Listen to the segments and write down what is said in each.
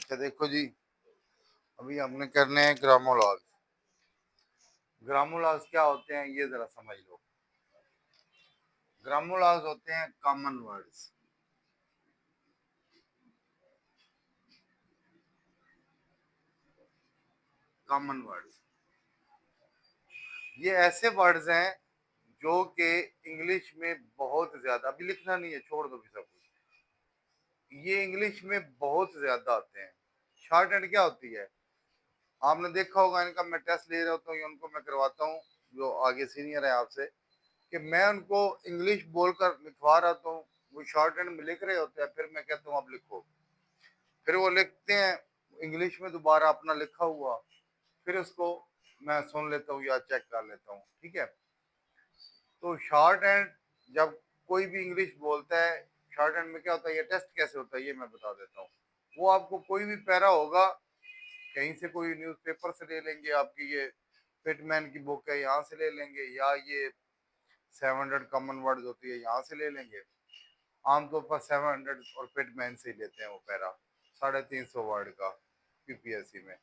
अच्छा देखो जी, अभी हमने करने हैं ग्रामोलॉज। ग्रामोलॉज क्या होते हैं ये जरा समझ लो। ग्रामोलॉज होते हैं कॉमन वर्ड्स। कॉमन वर्ड्स ये ऐसे वर्ड्स हैं जो कि इंग्लिश में बहुत ज्यादा, अभी लिखना नहीं है, छोड़ दो भी सब कुछ। ये इंग्लिश में बहुत ज्यादा आते हैं। शॉर्ट हैंड क्या होती है आपने देखा होगा, इनका मैं टेस्ट ले रहा होता हूँ, उनको मैं करवाता हूँ जो आगे सीनियर है आपसे, कि मैं उनको इंग्लिश बोलकर लिखवा रहा हूँ, वो शॉर्ट हैंड में लिख रहे होते हैं, फिर मैं कहता हूँ आप लिखो, फिर वो लिखते हैं इंग्लिश में दोबारा अपना लिखा हुआ, फिर उसको मैं सुन लेता हूँ या चेक कर लेता हूँ। ठीक है, तो शॉर्ट हैंड जब कोई भी इंग्लिश बोलता है, शॉर्ट हैंड में क्या होता है, ये टेस्ट कैसे होता है ये मैं बता देता हूँ। वो आपको कोई भी पैरा होगा, कहीं से कोई न्यूज़पेपर से ले लेंगे, आपकी ये पिटमैन की बुक है यहाँ से ले लेंगे, या ये 700 कॉमन वर्ड्स होती है यहाँ से ले लेंगे। आमतौर पर 700 और पिटमैन से ही लेते हैं वो पैरा, 350 वर्ड का पीपीएससी में।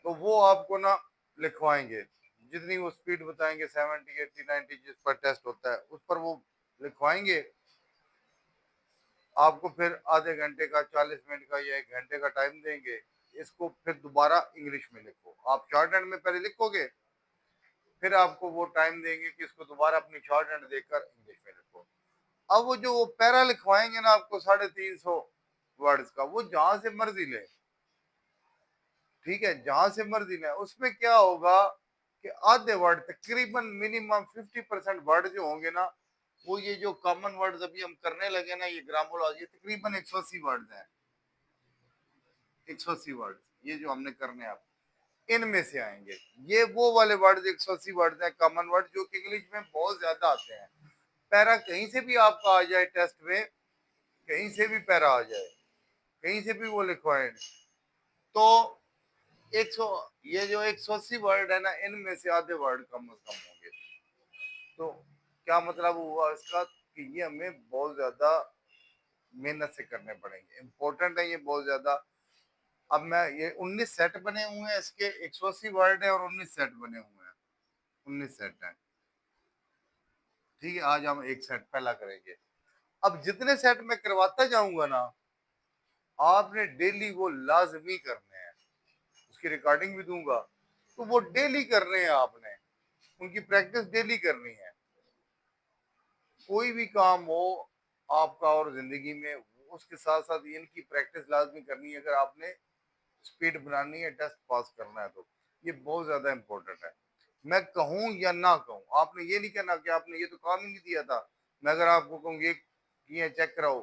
तो वो आपको ना लिखवाएंगे, जितनी वो स्पीड बताएंगे 70 80 90 जिस पर टेस्ट होता है उस पर वो लिखवाएंगे आपको। फिर आधे घंटे का, 40 मिनट का या 1 घंटे का टाइम देंगे। इसको फिर दोबारा इंग्लिश में लिखो। आप शॉर्ट हैंड में पहले लिखोगे, फिर आपको वो टाइम देंगे कि इसको दोबारा अपनी शॉर्ट हैंड देकर इंग्लिश में लिखो। अब वो जो पैरा लिखवाएंगे ना आपको 350 वर्ड्स का, वो जहां से मर्जी ले, ठीक है, जहां से मर्जी ले, उसमें क्या होगा कि आधे वर्ड तकरीबन मिनिमम 50% वर्ड जो होंगे ना, वो ये जो कॉमन वर्ड्स अभी हम करने लगे ना, ये ग्रामोलॉजी, तकरीबन 180 वर्ड्स हैं। 180 वर्ड्स ये जो हमने करने हैं, आप इनमें से आएंगे। ये वो वाले वर्ड 180 वर्ड हैं कॉमन वर्ड, जो कि इंग्लिश में बहुत ज्यादा आते हैं। पैरा कहीं से भी आपका आ जाए टेस्ट में, कहीं से भी पैरा आ जाए, कहीं से भी वो लिखवाए, तो 100, ये जो 180 वर्ड है ना, इनमें से आधे वर्ड कम से कम होंगे। तो क्या मतलब हुआ इसका, कि ये हमें बहुत ज्यादा मेहनत से करने पड़ेंगे, इंपॉर्टेंट है ये बहुत ज्यादा। अब मैं ये 19 सेट बने हुए हैं, इसके 180 वर्ड है और 19 सेट बने हुए हैं, 19 सेट है। ठीक है, आज हम एक सेट पहला करेंगे। अब जितने सेट में करवाता जाऊंगा ना, आपने डेली वो लाजमी करने हैं। उसकी रिकॉर्डिंग भी दूंगा, तो वो डेली करने हैं आपने, उनकी प्रैक्टिस डेली करनी है। कोई भी काम हो आपका और जिंदगी में, उसके साथ साथ इनकी प्रैक्टिस लाजमी करनी है, अगर आपने स्पीड बनानी है, टेस्ट पास करना है, तो ये बहुत ज्यादा इंपॉर्टेंट है। मैं कहूं या ना कहूं, आपने ये नहीं कहना कि आपने ये तो काम ही नहीं दिया था। मैं अगर आपको कहूँ ये चेक कराओ,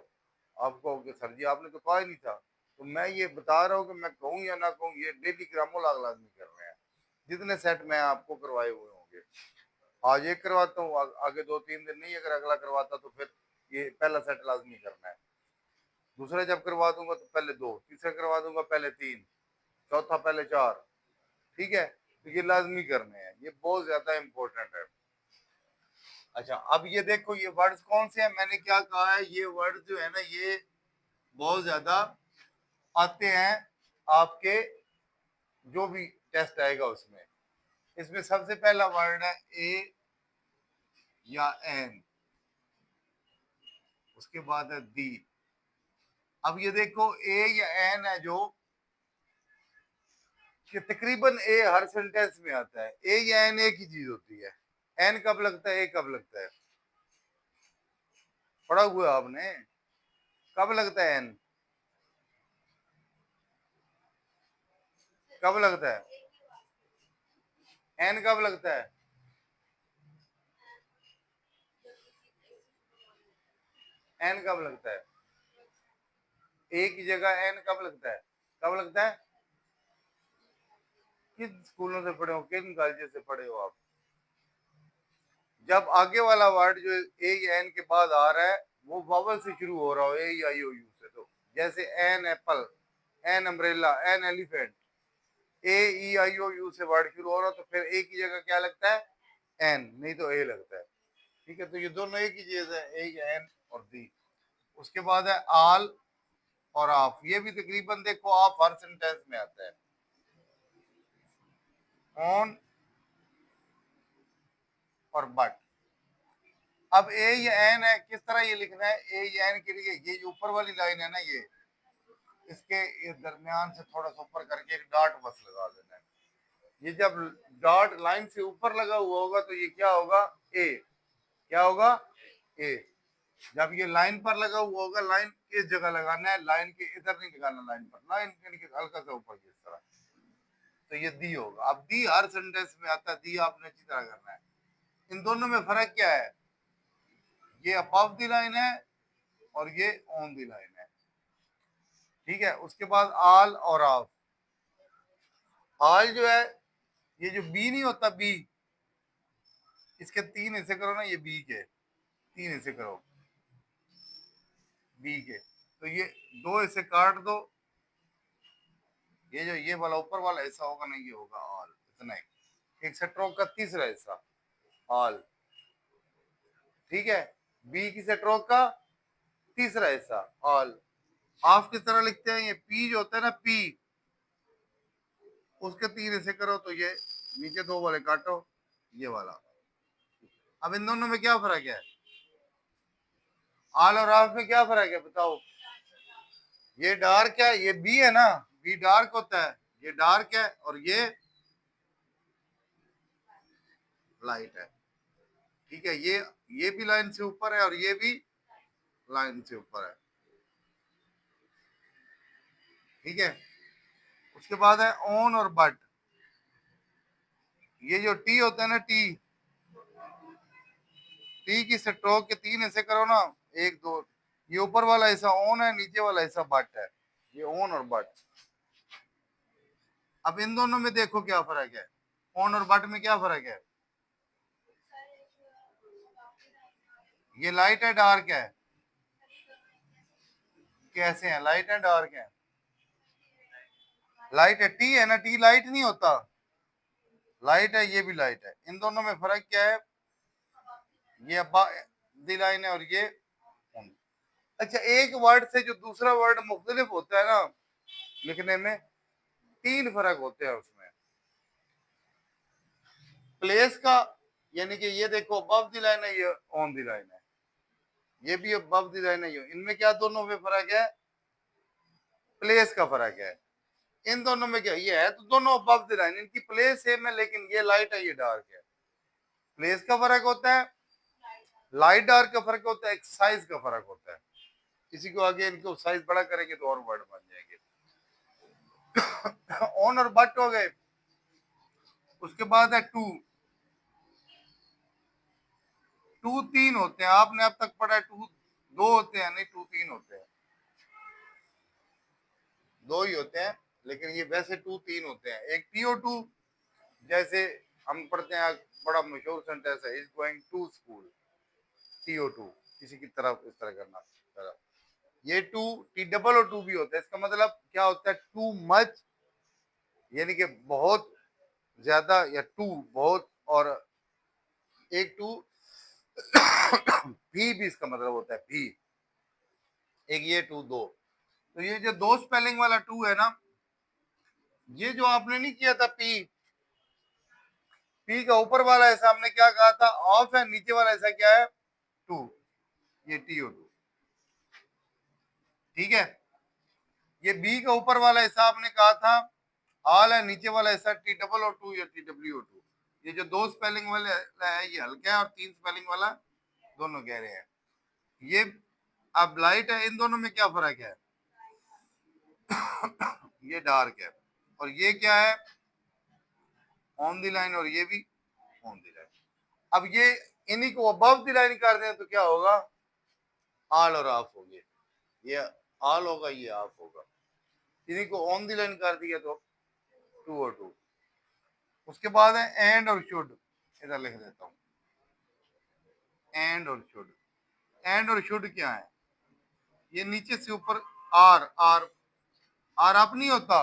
आप कहोगे सर जी आपने तो कहा ही नहीं था। तो मैं ये बता रहा हूँ कि मैं कहूँ या ना कहूँ, ये डेली ग्रामो लाजमी कर रहे हैं, जितने सेट मैं आपको करवाए हुए होंगे। आज एक करवाता हूँ, आगे 2 3 दिन नहीं, अगर अगला करवाता तो फिर ये पहला सेट लाजमी करना है। दूसरा जब करवा दूंगा तो पहले 2, तीसरा करवा दूंगा पहले 3, चौथा पहले 4। ठीक है, तो ये लाजमी करने हैं, ये बहुत ज्यादा इंपॉर्टेंट है। अच्छा, अब ये देखो ये वर्ड्स कौन से हैं, मैंने क्या कहा है, ये वर्ड जो है ना, ये बहुत ज्यादा आते हैं आपके जो भी टेस्ट आएगा उसमें। इसमें सबसे पहला वर्ड है ए या एन, उसके बाद है दी। अब ये देखो ए या एन है जो कि तकरीबन ए हर सेंटेंस में आता है। ए या एन एक ही चीज होती है। एन कब लगता है, ए कब लगता है, पढ़ा हुआ आपने, कब लगता है एन, कब लगता है, एन कब लगता है, एन कब लगता है, ए की जगह एन कब लगता है, कब लगता है। किन स्कूलों से पढ़े हो, किन कॉलेज से पढ़े हो आप। जब आगे वाला वर्ड जो ए या एन के बाद आ रहा है, वो वावल से शुरू हो रहा हो, ए आई ओ यू से, तो जैसे an apple, an umbrella, an elephant, A E I O U से वर्ड शुरू हो रहा, तो फिर ए की जगह क्या लगता है, एन, नहीं तो ए लगता है। ठीक है, तो ये दोनों एक ही चीज है, ए या एन और दी। उसके बाद है आल और ऑफ, ये भी तकरीबन देखो ऑफ हर सेंटेंस में आता है। ऑन और बट। अब ए या एन है, किस तरह ये लिखना है? ए या एन के लिए ये जो ऊपर वाली लाइन है ना, ये इसके इस दरमियान से थोड़ा सा ऊपर करके एक डॉट बस लगा देना है। ये जब डॉट लाइन से ऊपर लगा हुआ होगा तो ये क्या होगा? ए। क्या होगा? ए। जब ये लाइन पर लगा हुआ होगा, लाइन किस जगह लगाना है? लाइन के इधर नहीं लगाना, लाइन पर, लाइन के हल्का सा ऊपर इस तरह, तो ये दी होगा। अब दी हर सेंटेंस में आता है, दी आपने अच्छी तरह करना है। इन दोनों में फर्क क्या है? ये अबव द लाइन है और ये ऑन द लाइन है, ठीक है। उसके बाद आल और ऑफ। आल जो है, ये जो बी नहीं होता, बी, इसके तीन हिस्से करो ना, ये बी के तीन हिस्से करो, बी के, तो ये दो हिस्से काट दो। ये जो ये वाला ऊपर वाला हिस्सा होगा ना, ये होगा ऑल, इतना ही। एक स्ट्रोक का तीसरा हिस्सा ऑल, ठीक है। बी की स्ट्रोक का तीसरा हिस्सा ऑल। हाफ किस तरह लिखते हैं? ये पी जो होता है ना, पी, उसके तीन हिस्से करो तो ये नीचे दो वाले काटो, ये वाला। अब इन दोनों में क्या फर्क है? ऑल और हाफ में क्या फर्क है बताओ? ये डार्क है, ये बी है ना, बी डार्क होता है, ये डार्क है, और ये लाइट है, ठीक है। ये भी लाइन से ऊपर है और ये भी लाइन से ऊपर है, ठीक है। उसके बाद है ऑन और बट। ये जो टी होता है ना, टी, टी की स्ट्रोक के तीन हिस्से करो ना, एक दो, ये ऊपर वाला हिस्सा ऑन है, नीचे वाला हिस्सा बट है, ये ऑन और बट। अब इन दोनों में देखो क्या फर्क है, ऑन और बट में क्या फर्क है? ये लाइट है डार्क है? कैसे है लाइट है डार्क है? लाइट है, टी है ना, टी लाइट नहीं होता, लाइट है, ये भी लाइट है। इन दोनों में फर्क क्या है? ये दी लाइन है और ये ऑन। अच्छा, एक वर्ड से जो दूसरा वर्ड मुख्तलिफ होता है ना लिखने में, तीन फर्क होते हैं उसमें। प्लेस का, यानी कि ये देखो अबव द लाइन है, ये ऑन द लाइन है, ये भी अबव द लाइन है, ये, इनमें क्या दोनों में फर्क है? प्लेस का फर्क है। इन दोनों में क्या, ये है तो दोनों अबव द लाइन, इनकी प्लेस सेम है, लेकिन ये लाइट है, ये डार्क है। प्लेस का फर्क होता है, लाइट डार्क का फर्क होता है, एक साइज का फर्क होता है। किसी को आगे इनको साइज बड़ा करेंगे तो और वर्ड बन जाएंगे। ऑन और बट हो गए। उसके बाद है टू। टू तीन होते हैं, आपने अब तक पढ़ा है टू दो होते हैं, नहीं, टू तीन होते हैं, दो ही होते हैं, लेकिन ये वैसे टू तीन होते हैं। एक टीओ टू, जैसे हम पढ़ते हैं, बड़ा मशहूर सेंटेंस है, is going to school, T O to, किसी की तरफ इस तरह करना तरफ। ये टू टी डबल और टू भी होता है, इसका मतलब क्या होता है? टू मच, यानी कि बहुत ज्यादा, या टू बहुत, और एक टू भी इसका मतलब होता है भी। एक ये टू दो, तो ये जो दो स्पेलिंग वाला टू है ना, ये जो आपने नहीं किया था, पी, पी का ऊपर वाला हिस्सा हमने क्या कहा था? ऑफ है, नीचे वाला हिस्सा क्या है? टू, ये टीओ टू, ठीक है। ये बी का ऊपर वाला हिस्सा आपने कहा था ऑल है, नीचे वाला हिस्सा टी डबल और टू या टी डब्ल्यू टू। ये जो दो स्पेलिंग वाले है ये हल्का है, और तीन स्पेलिंग वाला दोनों कह रहे हैं। ये अब लाइट है, इन दोनों में क्या फर्क है? ये डार्क है, और ये क्या है? ऑन द लाइन, और ये भी ऑन द लाइन। अब ये इन्हीं को अबव द लाइन कर दें तो क्या होगा? ऑल और ऑफ होंगे, ये ऑल होगा, ये ऑफ होगा। इन्हीं को ऑन द लाइन कर दिया तो टू और टू। उसके बाद है एंड और शुड, इधर लिख देता हूं, एंड और शुड। एंड और शुड क्या है? ये नीचे से ऊपर आर, आर, आर अप नहीं होता,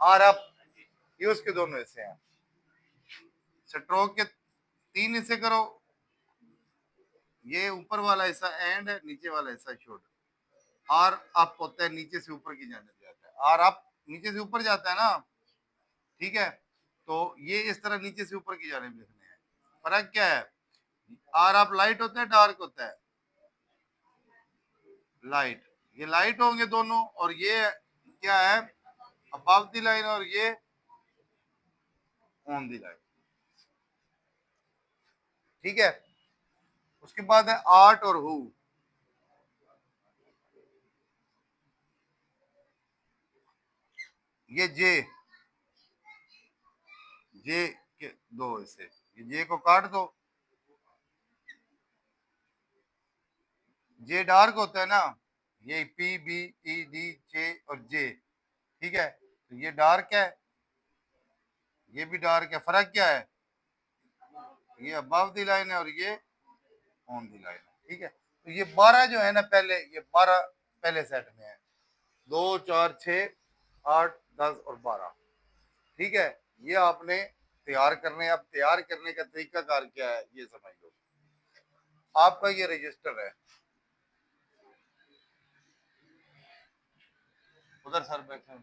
आर अप, ये उसके दोनों हिस्से हैं। स्ट्रोक के तीन हिस्से करो, ये ऊपर वाला हिस्सा एंड है, नीचे वाला हिस्सा शुड, आर अप होता है, नीचे से ऊपर की जाने जाता है। आर अप नीचे से ऊपर जाता है ना, ठीक है। तो ये इस तरह नीचे से ऊपर की जाने लिखने हैं। फर्क क्या है? आर अप लाइट होता है डार्क होता है? लाइट। ये लाइट होंगे दोनों, और ये क्या है? अबव द लाइन, और ये ऑन द लाइन, ठीक है। उसके बाद है आर्ट और हु। ये जे, जे के दो इसे, ये जे को काट दो। जे डार्क होता है ना, ये P B E D J और जे, ठीक है। तो ये डार्क है, ये भी डार्क है। फर्क क्या है? ये अबव द लाइन है और ये ऑन द लाइन है, ठीक है। तो ये 12 जो है ना, पहले ये 12 पहले सेट में है, 2 4 6 8 10 और 12, ठीक है। ये आपने तैयार करने हैं। अब तैयार करने का तरीका कार क्या है ये समझ लो। आपका ये रजिस्टर है, उधर सर बैठे,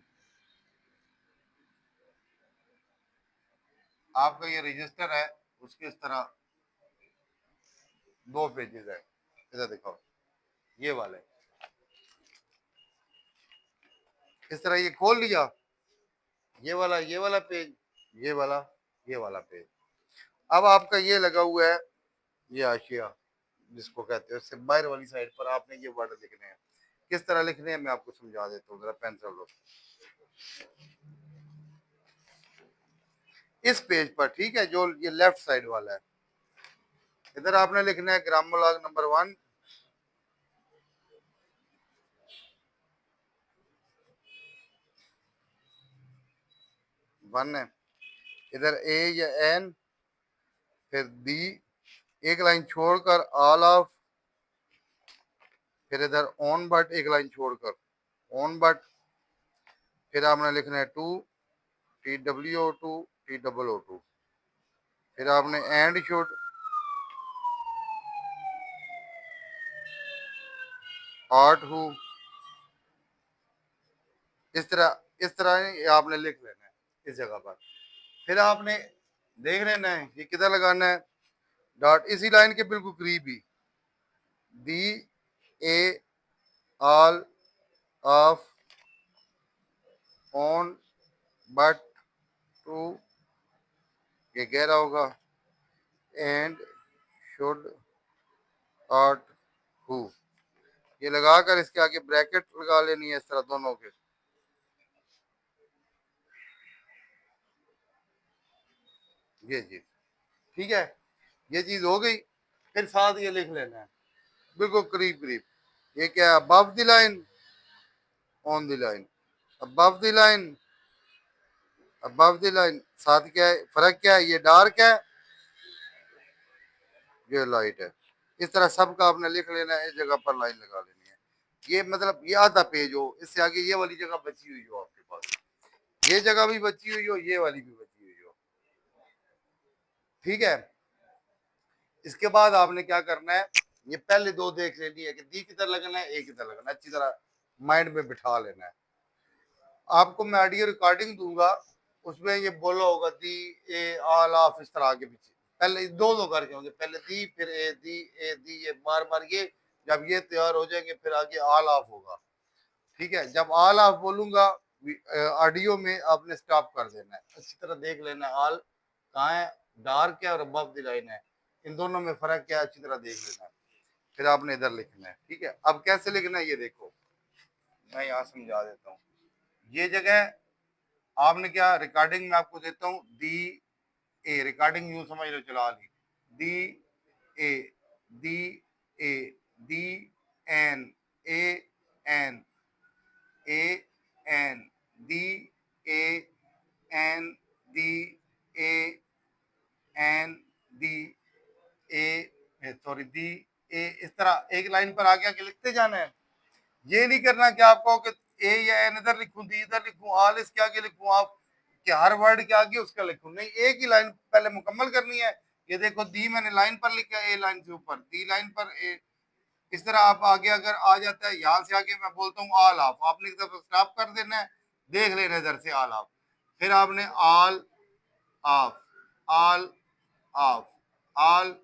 आपका ये रजिस्टर है, उसके इस तरह 2 पेजेस है। इधर दिखाओ, ये वाले, इस तरह ये खोल लिया, ये वाला पेज, ये वाला, ये वाला पेज। अब आपका ये लगा हुआ है, ये आशिया जिसको कहते हैं, उससे बाहर वाली साइड पर आपने ये वर्ड लिखने हैं। किस तरह लिखने हैं मैं आपको समझा देता हूँ, जरा पेंसिल लो। इस पेज पर, ठीक है, जो ये लेफ्ट साइड वाला है, इधर आपने लिखना है ग्रामर लॉग नंबर 1, 1 है। इधर ए या एन, फिर दी, एक लाइन छोड़कर ऑल ऑफ, फिर इधर ऑन बट एक लाइन छोड़कर ऑन बट, फिर आपने लिखना है टू, TWO2, TOO2, फिर आपने एंड शुड, आर्ट हु, इस तरह आपने लिख लेना है इस जगह पर। फिर आपने देख लेना है ये किधर लगाना है, डॉट इसी लाइन के बिल्कुल करीब ही, the a all of on but to, ये कह रहा होगा, एंड शुड आर्ट हु, ये लगाकर इसके आगे ब्रैकेट लगा लेनी है इस तरह दोनों के, ये चीज, ठीक है। ये चीज हो गई। फिर साथ ये लिख लेना है बिल्कुल करीब करीब, ये क्या है? Above the line, on the line, above the line, above the line. साथ क्या है? फर्क क्या है? ये डार्क है, ये लाइट है। इस तरह सबका आपने लिख लेना है, इस जगह पर लाइन लगा लेनी है। ये मतलब ये आधा पेज हो, इससे आगे ये वाली जगह बची हुई हो आपके पास, ये जगह भी बची हुई हो, ये वाली भी बची हुई हो, ठीक है। इसके बाद आपने क्या करना है, ये पहले दो देख लेनी है कि दी किधर लगना है, ए किधर लगना है, अच्छी तरह माइंड में बिठा लेना है। आपको मैं ऑडियो रिकॉर्डिंग दूंगा, उसमें ये बोला होगा दी ए ऑल ऑफ, इस तरह आगे पीछे, पहले दो दो करके होंगे, पहले दी फिर ए दी, ये बार बार ये, जब ये तैयार हो जाएंगे फिर आगे ऑल ऑफ होगा, ठीक है। जब ऑल ऑफ बोलूंगा ऑडियो में आपने स्टॉप कर देना है, अच्छी तरह देख लेना ऑल कहाँ है, डार्क है और अबव द लाइन है, इन दोनों में फर्क क्या है अच्छी तरह देख लेना है। फिर आपने इधर लिखना है, ठीक है। अब कैसे लिखना है ये देखो, मैं यहाँ समझा देता हूँ। ये जगह आपने क्या, रिकॉर्डिंग में आपको देता हूँ, दी ए, रिकॉर्डिंग यूं समझ लो चला ली, दी ए, दी ए, दी N, A N, A N, the A N, the A N, the A, sorry दी ए, इस तरह एक लाइन पर आगे आगे लिखते जाना है। ये नहीं करना कि आपको कि ए या एन इधर लिखूं, दी इधर लिखूं, ऑल इसके आगे लिखूं, आप कि हर वर्ड के आगे उसका लिखूं, नहीं, एक ही लाइन पहले मुकम्मल करनी है। ये देखो दी मैंने लाइन पर लिखा, ए लाइन से ऊपर, दी लाइन पर, ए इस तरह आप आगे अगर आ जाता है, यहाँ से आगे मैं बोलता हूँ ऑल ऑफ, आपने एक दफा स्टॉप कर देना है, देख लेना इधर से ऑल ऑफ, फिर आपने all of, all of, all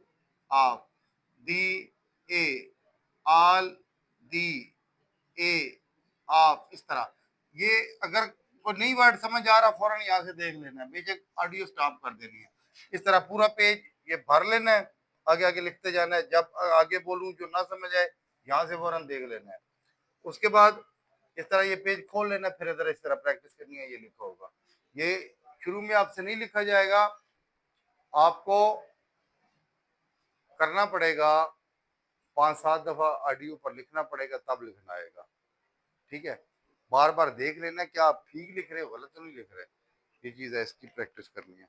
of, the a, all the A of, इस तरह। ये अगर कोई नई वर्ड समझ आ रहा फौरन यहाँ से देख लेना है, बेशक ऑडियो स्टॉप कर देनी है। इस तरह पूरा पेज ये भर लेना है, आगे आगे लिखते जाना है, जब आगे बोलूं जो ना समझ आए यहाँ से फौरन देख लेना है। उसके बाद इस तरह ये पेज खोल लेना, फिर इधर इस तरह प्रैक्टिस करनी है, ये लिखा होगा। ये शुरू में आपसे नहीं लिखा जाएगा, आपको करना पड़ेगा, 5-7 दफा ऑडियो पर लिखना पड़ेगा, तब लिखना आएगा। ठीक है, बार बार देख लेना क्या आप ठीक लिख रहे हो, गलत तो नहीं लिख रहे। ये चीज है, इसकी प्रैक्टिस करनी है।